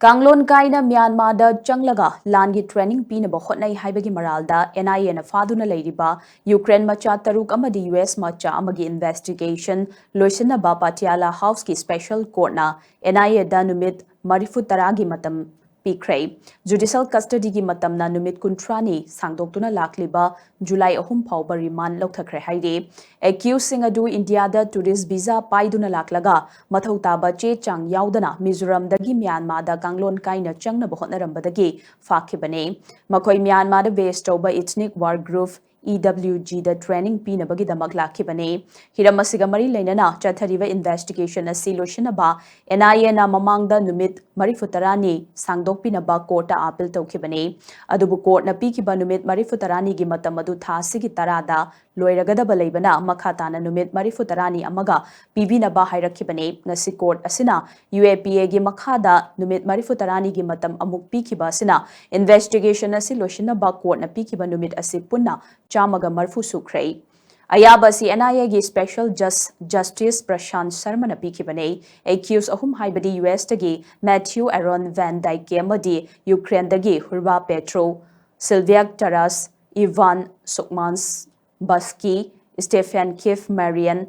Kanglon kaina Myanmar da changlaga langi training pinaba hotnai haibagi maralda NIA na faduna leiriba Ukraine macha taruk amadi US macha amagi investigation loisinaba Patiala House ki special court na NIA da numit marifu taragi matam Pikray. Judicial custody gi matam na numit kuntrani sangdoktuna lakliba July ahum phauba remand Louthakhre haide. Accused sing adu India da tourist visa paiduna laklaga mathau taba che chang yaudana Mizoram dagi Myanmar da Kanglon kaina changna Hotnaramba dagi fakibane. Makoi Myanmar da based over ethnic war group EWG da training pinabagi damak lakibane. Hiramasiga mari lainana chathariva investigation asi loishinaba NIA na mamangda numit marifutarani sangdok pinaba court appeal tokibane. Adubu court na pikiba numit marifutarani gi matamadu thasi gi tarada loiragadaba leibana makhatana numit marifutarani amaga pibinaba hairakibane. Ngasi court asina UAPA gi makhada numit marifutarani gi matam amuk pikiba asina investigation asi loishinaba court na pikiba numit asi punna Chamaga Marfu Sukray. Ayabasi NIA gi Special Justice Prashant Sharma na pikibane, accused ahum haibadi US dagi Matthew Aaron Van Dyke amadi Ukraine dagi Hurba Petro, Sylvia Taras, Ivan Sukmans Baski, Stephen Kif Marian,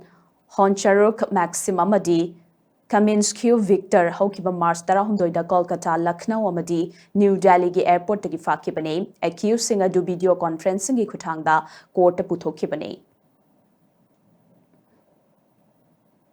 Honcharuk Maxim amadi Kaminsky Victor Hokiba Mars Tarahundoida Kolkata Lucknow amadi New Delhi gi airport tagi fakibane accused singa du video conferencing gi khutangda court puthokibane